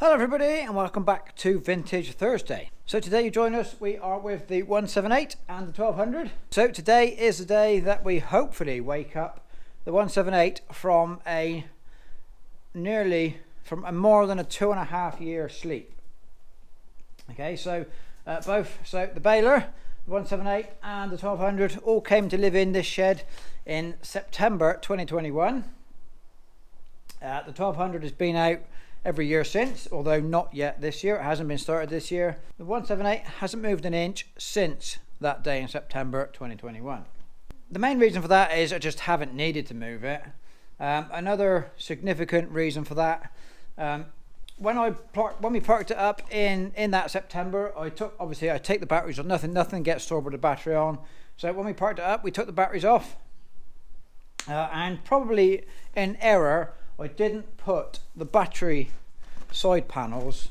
Hello everybody and welcome back to Vintage Thursday. So today you join us, we are with the 178 and the 1200. So today is the day that we hopefully wake up the 178 from more than a 2.5 year sleep. Okay, so the baler, the 178 and the 1200 all came to live in this shed in September 2021. The 1200 has been out every year since, although not yet this year. It hasn't been started this year. The 178 hasn't moved an inch since that day in September 2021. The main reason for that is I just haven't needed to move it. Another significant reason for that, when we parked it up in that September, I take the batteries off. Nothing gets stored with the battery on. So when we parked it up, we took the batteries off, and probably in error, I didn't put the battery side panels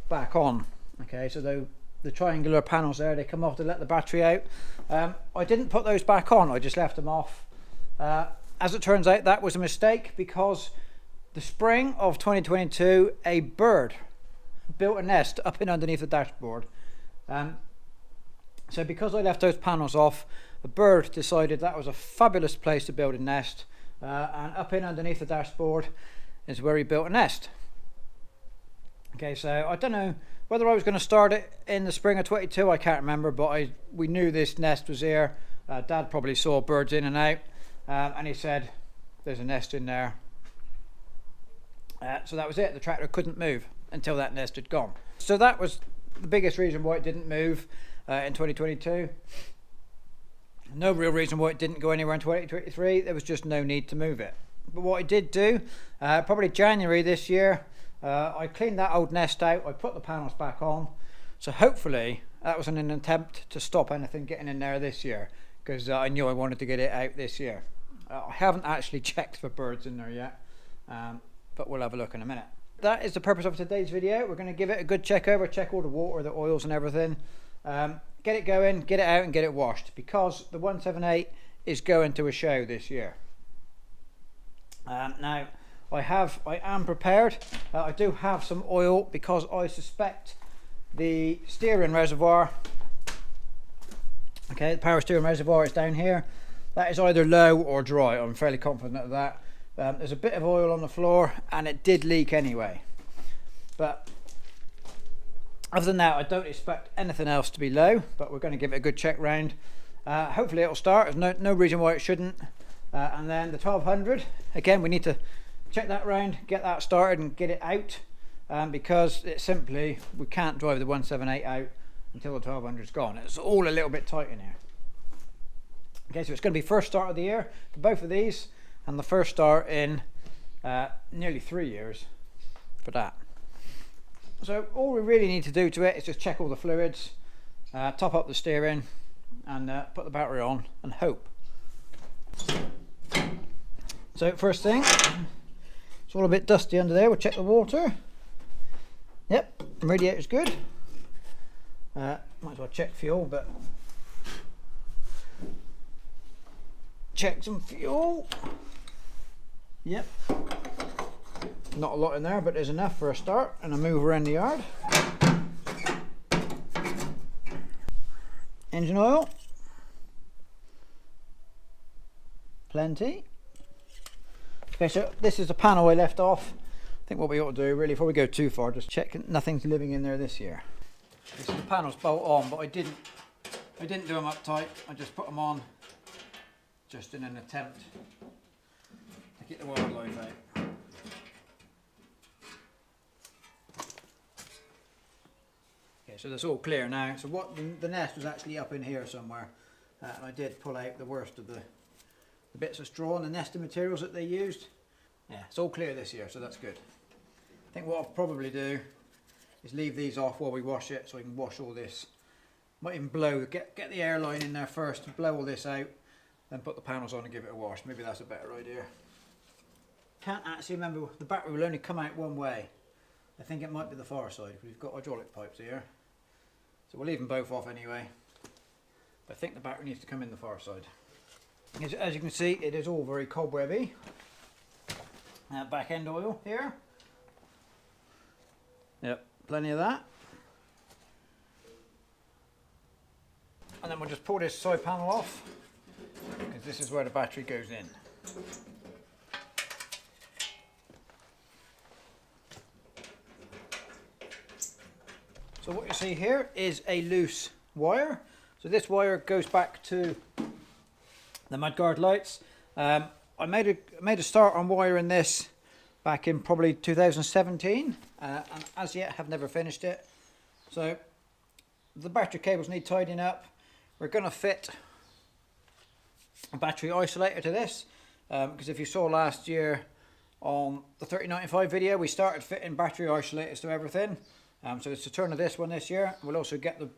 back on. Okay, so the triangular panels there, they come off to let the battery out. I didn't put those back on, I just left them off. As it turns out, that was a mistake, because the spring of 2022, a bird built a nest up in underneath the dashboard. So because I left those panels off, the bird decided that was a fabulous place to build a nest. And up in underneath the dashboard is where he built a nest. Okay, so I don't know whether I was going to start it in the spring of 22, I can't remember, but we knew this nest was here. Dad probably saw birds in and out, and he said there's a nest in there. So that was it. The tractor couldn't move until that nest had gone. So that was the biggest reason why it didn't move in 2022. No real reason why it didn't go anywhere in 2023. There was just no need to move it. But what I did do, probably January this year, I cleaned that old nest out. I put the panels back on. So hopefully that was an attempt to stop anything getting in there this year, because I knew I wanted to get it out this year. I haven't actually checked for birds in there yet, but we'll have a look in a minute. That is the purpose of today's video. We're going to give it a good check over, check all the water, the oils and everything. Get it going, get it out and get it washed, because the 178 is going to a show this year. Now I am prepared. I do have some oil, because I suspect the steering reservoir, okay, the power steering reservoir is down here. That is either low or dry. I'm fairly confident of that. There's a bit of oil on the floor and it did leak anyway, but other than that, I don't expect anything else to be low, but we're going to give it a good check round. Hopefully it'll start. There's no reason why it shouldn't. And then the 1200, again, we need to check that round, get that started and get it out, because we can't drive the 178 out until the 1200 is gone. It's all a little bit tight in here. Okay, so it's going to be first start of the year for both of these, and the first start in nearly 3 years for that. So all we really need to do to it is just check all the fluids, top up the steering, and put the battery on and hope. So first thing, it's all a bit dusty under there. We'll check the water. Yep, radiator's good. Might as well check fuel, but check some fuel. Yep. Not a lot in there, but there's enough for a start and a move around the yard. Engine oil. Plenty. Okay, so this is the panel I left off. I think what we ought to do, really, before we go too far, just check nothing's living in there this year. This is the panels bolt on, but I didn't do them up tight. I just put them on just in an attempt to get the wildlife out. So that's all clear now. So what the nest was actually up in here somewhere, and I did pull out the worst of the bits of straw and the nesting materials that they used. Yeah, it's all clear this year, so that's good. I think what I'll probably do is leave these off while we wash it, so I can wash all this. Might even get the airline in there first, blow all this out, then put the panels on and give it a wash. Maybe that's a better idea. Can't actually remember, the battery will only come out one way. I think it might be the far side. We've got hydraulic pipes here, so we'll leave them both off anyway. But I think the battery needs to come in the far side. As you can see, it is all very cobwebby. Back end oil here. Yep, plenty of that. And then we'll just pull this side panel off, because this is where the battery goes in. So what you see here is a loose wire. So this wire goes back to the mudguard lights. I made a start on wiring this back in probably 2017, and as yet have never finished it. So the battery cables need tidying up. We're going to fit a battery isolator to this, because if you saw last year on the 3095 video, we started fitting battery isolators to everything. So it's the turn of this one this year. We'll also get the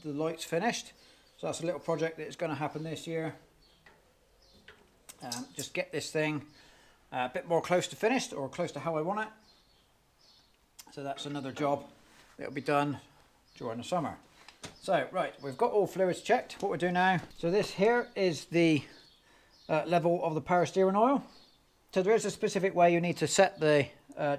lights finished. So that's a little project that's going to happen this year. Just get this thing a bit more close to finished, or close to how I want it. So that's another job that will be done during the summer. So right, we've got all fluids checked. What we do now, so this here is the level of the power steering oil. So there is a specific way you need to set the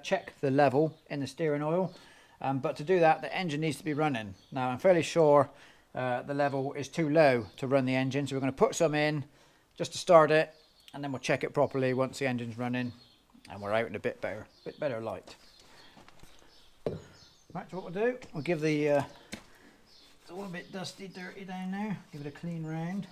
check the level in the steering oil, but to do that the engine needs to be running. Now I'm fairly sure the level is too low to run the engine, so we're going to put some in just to start it, and then we'll check it properly once the engine's running and we're out in a bit better light. Right, so what we'll do, we'll give the it's all a bit dusty, dirty down there. Give it a clean round.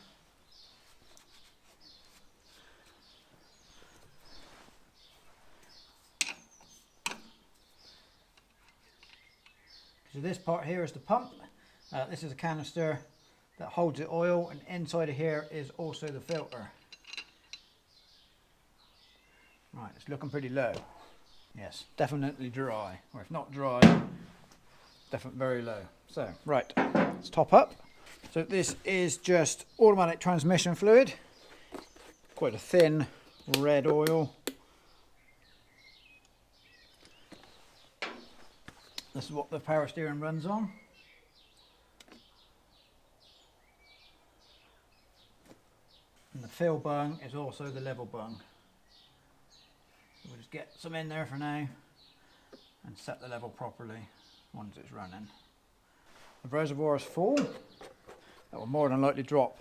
So this part here is the pump. This is a canister that holds the oil, and inside of here is also the filter. Right, it's looking pretty low. Yes, definitely dry, or if not dry, definitely very low. So, right, let's top up. So this is just automatic transmission fluid. Quite a thin red oil. This is what the power steering runs on. And the fill bung is also the level bung. So we'll just get some in there for now and set the level properly once it's running. The reservoir is full. That will more than likely drop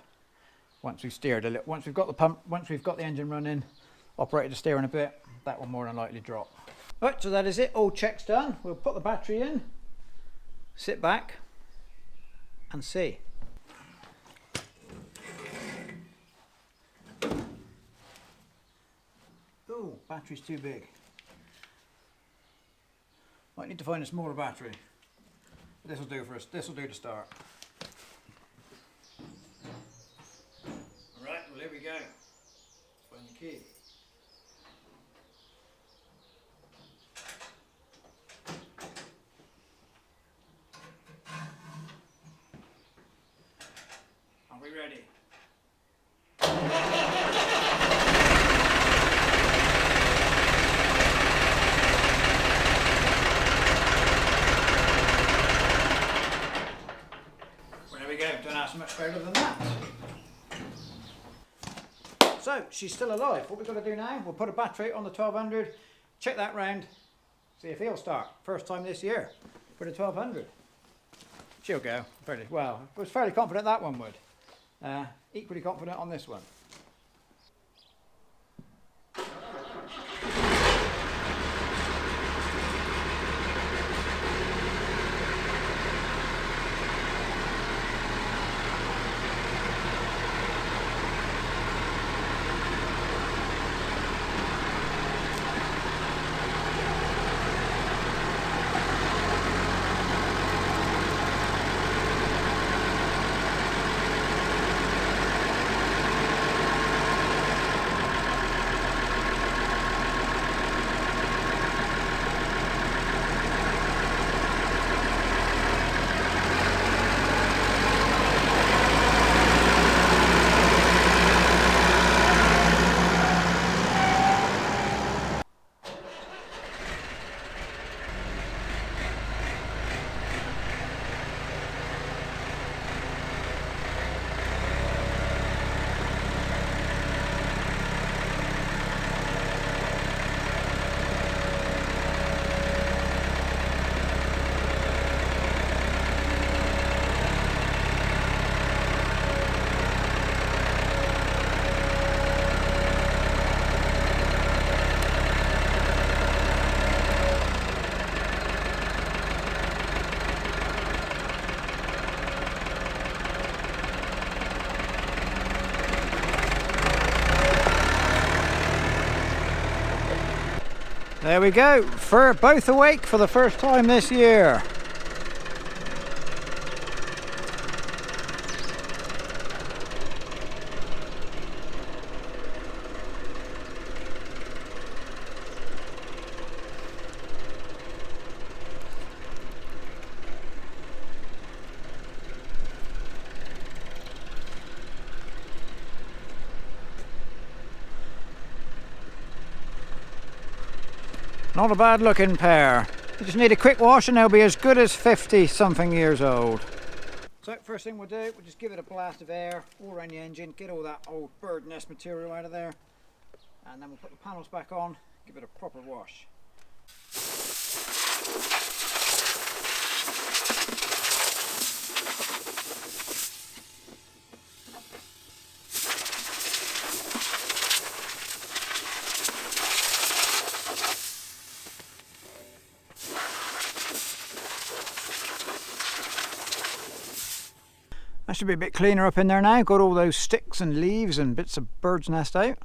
once we've steered a little. Once we've got the pump, once we've got the engine running, operated the steering a bit, that will more than likely drop. Right, so that is it. All checks done. We'll put the battery in, sit back and see. Oh, battery's too big. Might need to find a smaller battery. This will do for us. This will do to start. Right, well here we go. Let's find the key. Are we ready? Much better than that. So she's still alive. What we've got to do now, we'll put a battery on the 1200, check that round, see if he'll start. First time this year for the 1200. She'll go fairly well. I was fairly confident that one would. Equally confident on this one. There we go, for both awake for the first time this year. Not a bad looking pair. You just need a quick wash and they'll be as good as 50 something years old. So first thing we'll do, we'll just give it a blast of air all around the engine, get all that old bird nest material out of there, and then we'll put the panels back on, give it a proper wash. That should be a bit cleaner up in there now. Got all those sticks and leaves and bits of bird's nest out.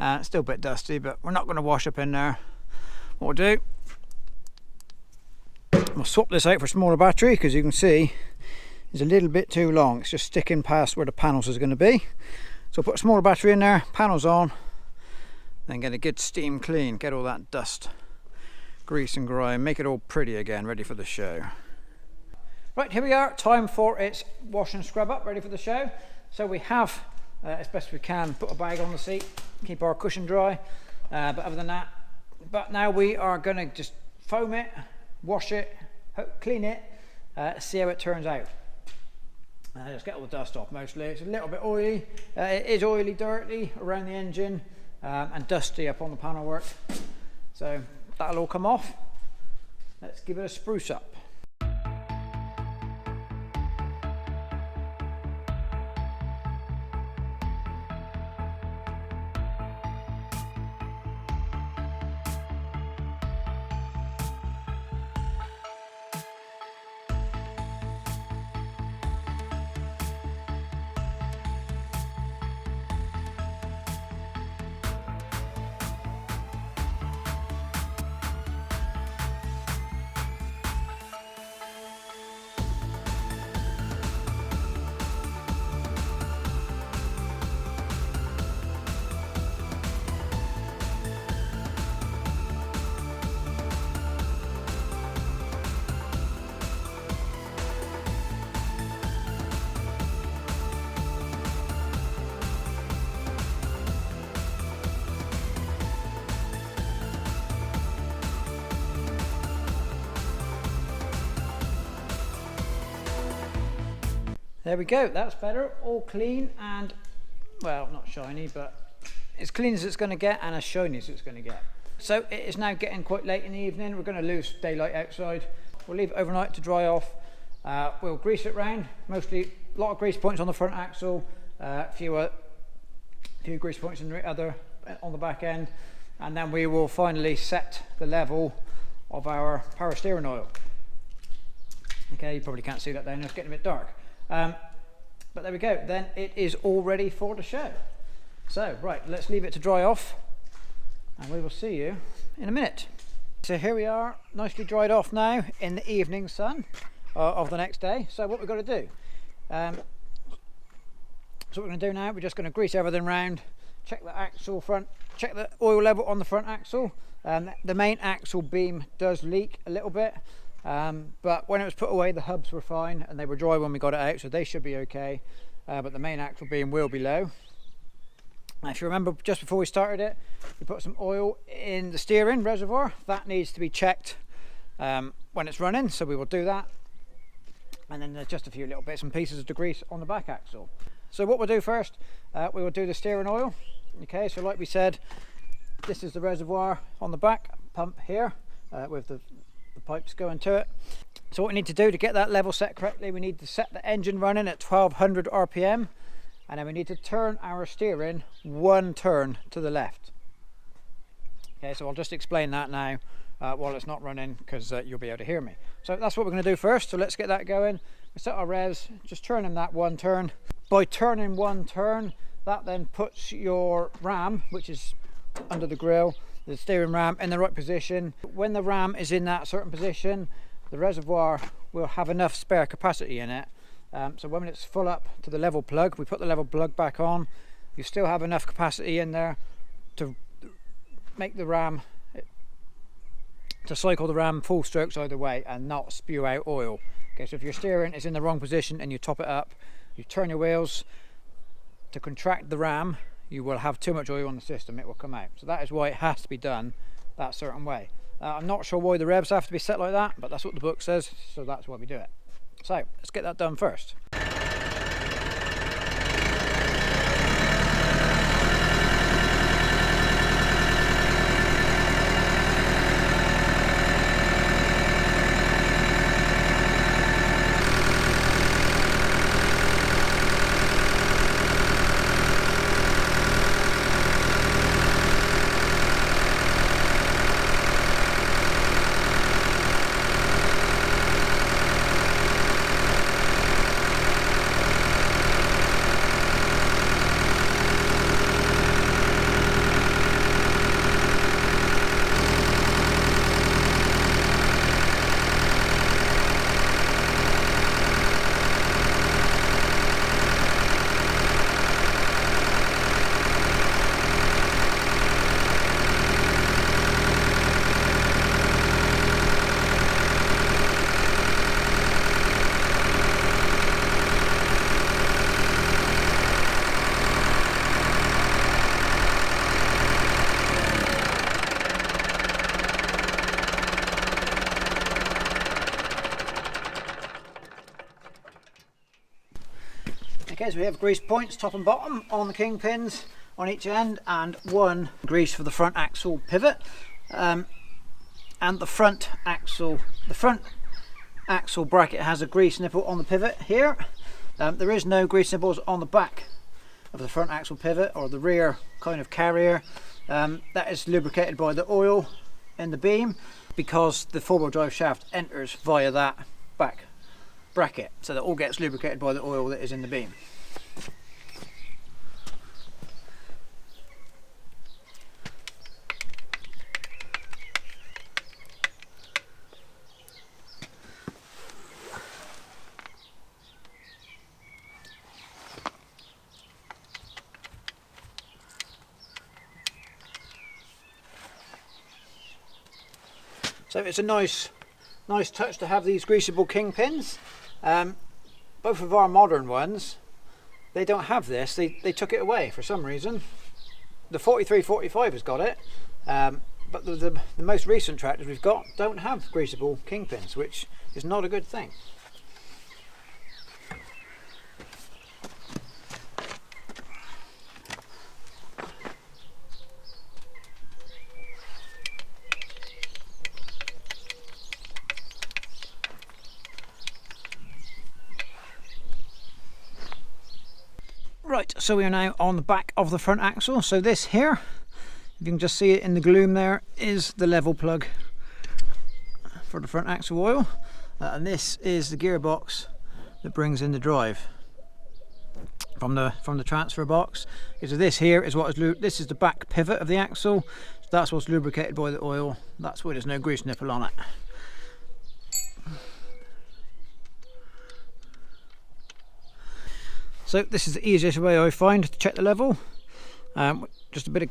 It's still a bit dusty, but we're not going to wash up in there. What we'll do, we'll swap this out for a smaller battery, because you can see it's a little bit too long. It's just sticking past where the panels is going to be. So put a smaller battery in there, panels on, then get a good steam clean, get all that dust, grease and grime, make it all pretty again, ready for the show. Right, here we are, time for its wash and scrub up, ready for the show. So we have, as best we can, put a bag on the seat, keep our cushion dry, but other than that, but now we are going to just foam it, wash it, clean it, see how it turns out. Just get all the dust off mostly. It's a little bit oily, it is oily, dirty around the engine, and dusty up on the panel work. So that'll all come off. Let's give it a spruce up. There we go, that's better, all clean and, well, not shiny, but as clean as it's going to get and as shiny as it's going to get. So it is now getting quite late in the evening, we're going to lose daylight outside. We'll leave it overnight to dry off. We'll grease it round, mostly a lot of grease points on the front axle, a few grease points on the back end, and then we will finally set the level of our power steering oil. Okay, you probably can't see that down there, it's getting a bit dark. But there we go, then it is all ready for the show. So, right, let's leave it to dry off and we will see you in a minute. So here we are, nicely dried off now in the evening sun of the next day. So what we've got to do, so what we're going to do now, we're just going to grease everything round, check the axle front, check the oil level on the front axle. The main axle beam does leak a little bit. But when it was put away, the hubs were fine and they were dry when we got it out, so they should be okay. But the main axle beam will be low. Now, if you remember, just before we started it, we put some oil in the steering reservoir. That needs to be checked when it's running, so we will do that. And then there's just a few little bits and pieces of degrease on the back axle. So what we'll do first, we will do the steering oil. Okay, so like we said, this is the reservoir on the back pump here with the pipes going to it. So what we need to do to get that level set correctly, we need to set the engine running at 1200 RPM, and then we need to turn our steering one turn to the left. Okay, so I'll just explain that now while it's not running, because you'll be able to hear me. So that's what we're going to do first, so let's get that going. We set our revs, just turning that one turn. By turning one turn, that then puts your ram, which is under the grille, the steering ram in the right position. When the ram is in that certain position, the reservoir will have enough spare capacity in it. So when it's full up to the level plug, we put the level plug back on. You still have enough capacity in there to make the ram, to cycle the ram full strokes either way and not spew out oil. Okay, so if your steering is in the wrong position and you top it up, you turn your wheels to contract the ram, you will have too much oil on the system, it will come out. So that is why it has to be done that certain way. I'm not sure why the revs have to be set like that, but that's what the book says, so that's why we do it. So let's get that done first. Okay, so we have grease points top and bottom on the kingpins on each end, and one grease for the front axle pivot, and the front axle bracket has a grease nipple on the pivot here. There is no grease nipples on the back of the front axle pivot or the rear kind of carrier. That is lubricated by the oil in the beam, because the four-wheel drive shaft enters via that back bracket, so that all gets lubricated by the oil that is in the beam. So it's a nice touch to have these greasable kingpins. Both of our modern ones, they don't have this. They took it away for some reason. The 43-45 has got it, but the most recent tractors we've got don't have greasable kingpins, which is not a good thing. Right, so we are now on the back of the front axle. So this here, if you can just see it in the gloom there, is the level plug for the front axle oil, and this is the gearbox that brings in the drive from the transfer box. So this here is this is the back pivot of the axle. So that's what's lubricated by the oil. That's why there's no grease nipple on it. So this is the easiest way I find to check the level. Just a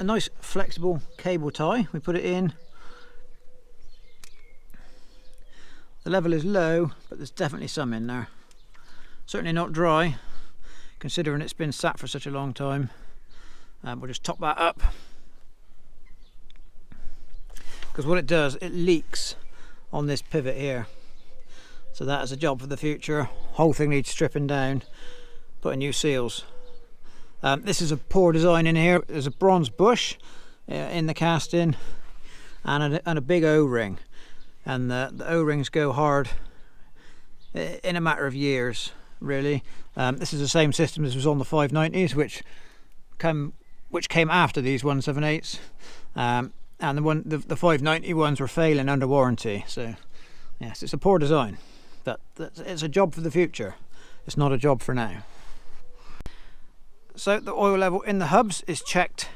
nice flexible cable tie. We put it in. The level is low, but there's definitely some in there. Certainly not dry, considering it's been sat for such a long time. We'll just top that up, because what it does, it leaks on this pivot here. So that is a job for the future. Whole thing needs stripping down. Putting new seals. This is a poor design in here. There's a bronze bush in the casting, and a big O-ring, and the O-rings go hard in a matter of years, really. This is the same system as was on the 590s, which came after these 178s, and the 590 ones were failing under warranty. So yes, it's a poor design, but it's a job for the future. It's not a job for now. So the oil level in the hubs is checked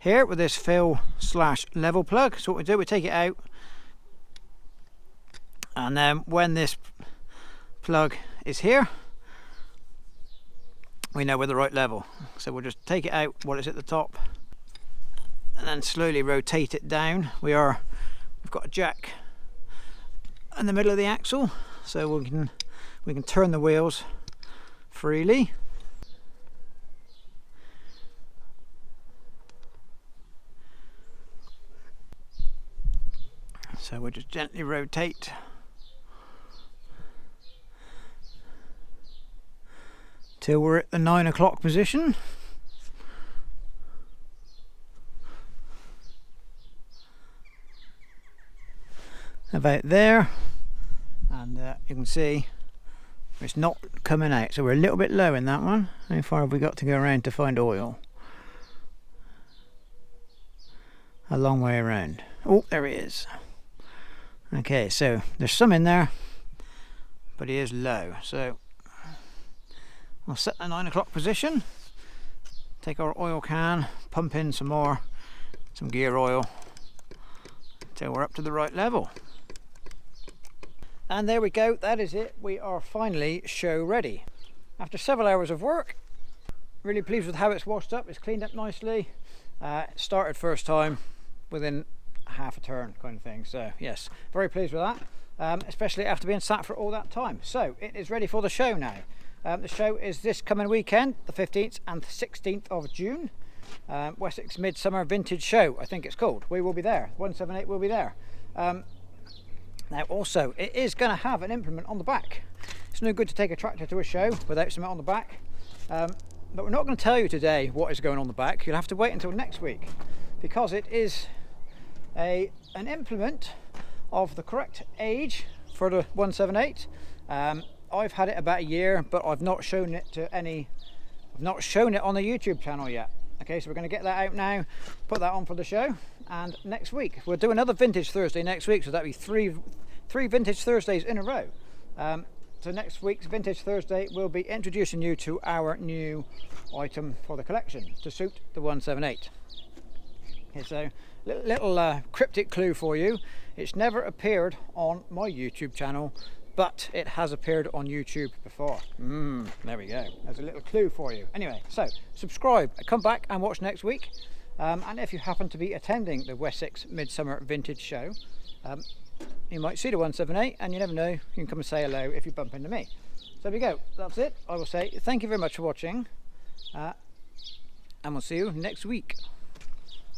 here with this fill slash level plug. So what we do, we take it out, and then when this plug is here, we know we're the right level. So we'll just take it out while it's at the top, and then slowly rotate it down. We've got a jack in the middle of the axle, so we can turn the wheels freely. So we'll just gently rotate till we're at the 9 o'clock position. About there, and you can see it's not coming out, so we're a little bit low in that one. How far have we got to go around to find oil? A long way around. Oh, there he is. Okay, so there's some in there, but he is low, so we'll set the 9 o'clock position, take our oil can, pump in some gear oil until we're up to the right level. And there we go, that is it. We are finally show ready. After several hours of work, really pleased with how it's washed up. It's cleaned up nicely. It started first time within half a turn kind of thing. So yes, very pleased with that, especially after being sat for all that time. So it is ready for the show now. The show is this coming weekend, the 15th and 16th of June. Wessex Midsummer Vintage Show, I think it's called. We will be there. 178 will be there. Now also, it is going to have an implement on the back. It's no good to take a tractor to a show without something on the back. But we're not going to tell you today what is going on the back. You'll have to wait until next week, because it is an implement of the correct age for the 178. I've had it about a year, but I've not shown it on the YouTube channel yet. Okay, so we're going to get that out now, put that on for the show, and next week we'll do another Vintage Thursday next week, so that'll be three Vintage Thursdays in a row. So next week's Vintage Thursday we'll be introducing you to our new item for the collection to suit the 178. Okay, so little cryptic clue for you. It's never appeared on my YouTube channel, but it has appeared on YouTube before. There we go. There's a little clue for you. Anyway, so subscribe, come back and watch next week. And if you happen to be attending the Wessex Midsummer Vintage Show, you might see the 178, and you never know, you can come and say hello if you bump into me. So there we go. That's it. I will say thank you very much for watching, and we'll see you next week.